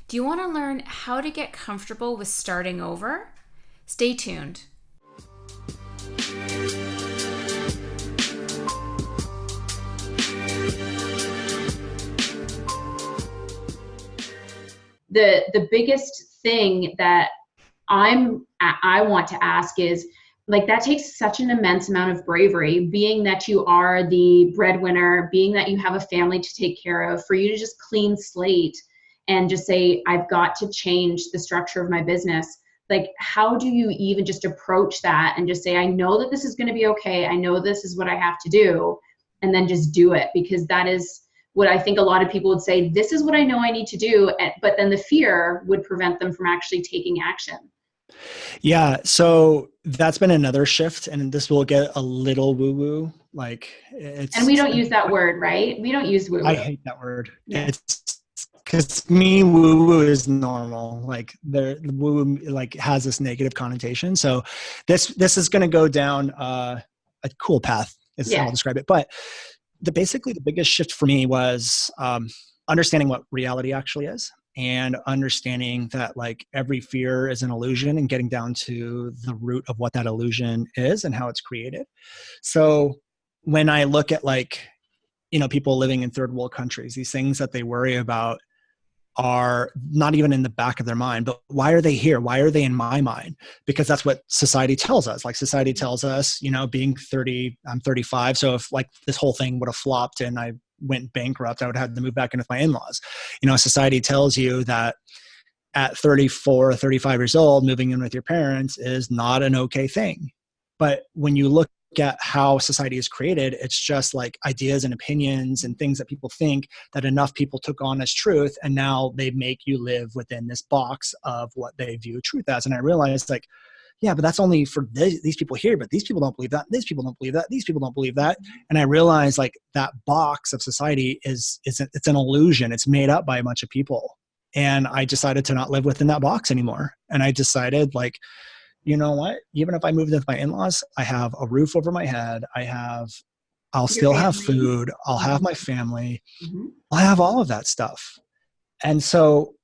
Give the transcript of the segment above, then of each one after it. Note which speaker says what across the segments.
Speaker 1: Do you want to learn how to get comfortable with starting over? Stay tuned.
Speaker 2: The biggest thing that I want to ask is, like, that takes such an immense amount of bravery, being that you are the breadwinner, being that you have a family to take care of, for you to just clean slate and just say, I've got to change the structure of my business. Like, how do you even just approach that and just say, I know that this is going to be okay. I know this is what I have to do, and then just do it? Because that is what I think a lot of people would say, this is what I know I need to do. But then the fear would prevent them from actually taking action.
Speaker 3: Yeah. So that's been another shift, and this will get a little woo-woo. Like
Speaker 2: And we
Speaker 3: it's,
Speaker 2: don't use that word, right? We don't use
Speaker 3: I
Speaker 2: woo-woo.
Speaker 3: hate that word.
Speaker 2: Yeah.
Speaker 3: It's because me, woo-woo is normal. Like the woo like has this negative connotation. So this is going to go down a cool path is how
Speaker 2: Yeah.
Speaker 3: I'll describe it. But basically the biggest shift for me was understanding what reality actually is, and understanding that like every fear is an illusion, and getting down to the root of what that illusion is and how it's created. So when I look at like, people living in third world countries, these things that they worry about are not even in the back of their mind. But why are they here? Why are they in my mind? Because that's what society tells us. Like society tells us, being 30, I'm 35. So if like this whole thing would have flopped and I went bankrupt, I would have to move back in with my in-laws. Society tells you that at 34 or 35 years old, moving in with your parents is not an okay thing. But when you look at how society is created, it's just like ideas and opinions and things that people think that enough people took on as truth, and now they make you live within this box of what they view truth as. And I realized, like, yeah, but that's only for these people here, but these people don't believe that, these people don't believe that, these people don't believe that. And I realized like that box of society it's an illusion. It's made up by a bunch of people. And I decided to not live within that box anymore. And I decided, like, you know what? Even if I moved with my in-laws, I have a roof over my head. I'll
Speaker 2: Your
Speaker 3: still have
Speaker 2: family.
Speaker 3: food. I'll have my family.
Speaker 2: Mm-hmm.
Speaker 3: I'll have all of that stuff. And so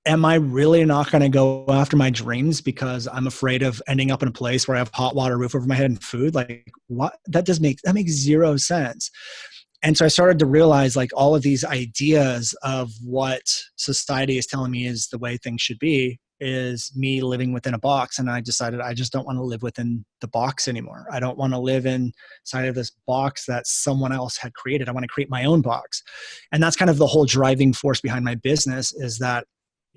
Speaker 3: am I really not going to go after my dreams because I'm afraid of ending up in a place where I have hot water, roof over my head, and food? Like, what? That makes zero sense. And so I started to realize like all of these ideas of what society is telling me is the way things should be is me living within a box. And I decided I just don't want to live within the box anymore. I don't want to live inside of this box that someone else had created. I want to create my own box. And that's kind of the whole driving force behind my business, is that,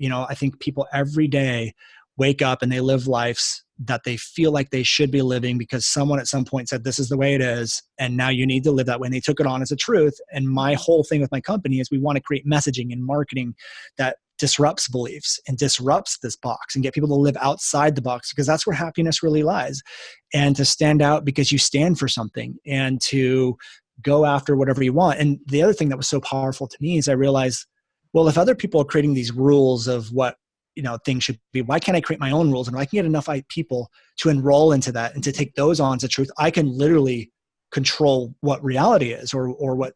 Speaker 3: I think people every day wake up and they live lives that they feel like they should be living because someone at some point said, this is the way it is, and now you need to live that way. And they took it on as a truth. And my whole thing with my company is we want to create messaging and marketing that disrupts beliefs and disrupts this box and get people to live outside the box, because that's where happiness really lies. And to stand out because you stand for something, and to go after whatever you want. And the other thing that was so powerful to me is I realized, well, if other people are creating these rules of what things should be, why can't I create my own rules? And if I can get enough people to enroll into that and to take those on as a truth, I can literally control what reality is, or what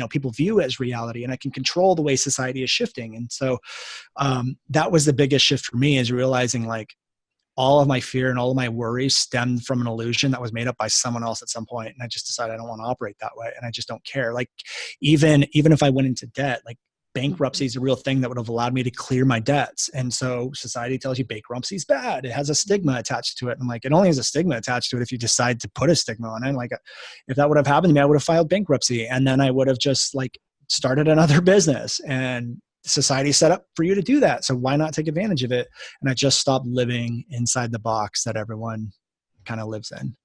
Speaker 3: people view as reality, and I can control the way society is shifting. And so that was the biggest shift for me, is realizing like all of my fear and all of my worries stemmed from an illusion that was made up by someone else at some point. And I just decided I don't want to operate that way, and I just don't care. Like even if I went into debt, like bankruptcy is a real thing that would have allowed me to clear my debts. And so society tells you bankruptcy is bad. It has a stigma attached to it. And I'm like, it only has a stigma attached to it if you decide to put a stigma on it. Like if that would have happened to me, I would have filed bankruptcy, and then I would have just like started another business, and society set up for you to do that. So why not take advantage of it? And I just stopped living inside the box that everyone kind of lives in.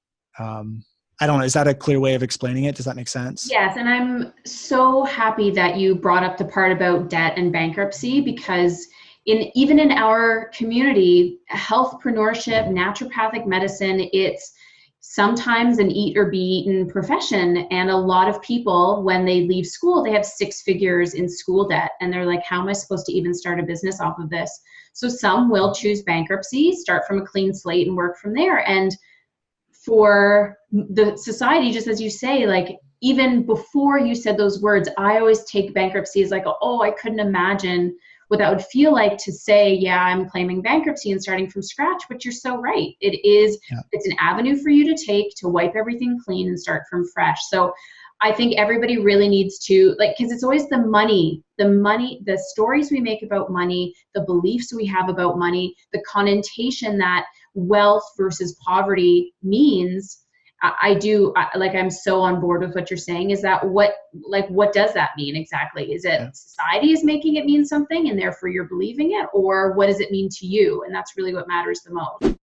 Speaker 3: I don't know. Is that a clear way of explaining it? Does that make sense?
Speaker 2: Yes, and I'm so happy that you brought up the part about debt and bankruptcy, because even in our community, healthpreneurship, naturopathic medicine, it's sometimes an eat or be eaten profession. And a lot of people, when they leave school, they have 6 figures in school debt, and they're like, how am I supposed to even start a business off of this? So some will choose bankruptcy, start from a clean slate, and work from there. And for the society, just as you say, like even before you said those words, I always take bankruptcy as like, oh, I couldn't imagine what that would feel like to say, yeah, I'm claiming bankruptcy and starting from scratch, but you're so right. It is, it's an avenue for you to take to wipe everything clean and start from fresh. So I think everybody really needs to, like, because it's always the money, the stories we make about money, the beliefs we have about money, the connotation that wealth versus poverty means. I'm so on board with what you're saying. Is that what does that mean exactly? Is it society is making it mean something and therefore you're believing it, or what does it mean to you? And that's really what matters the most.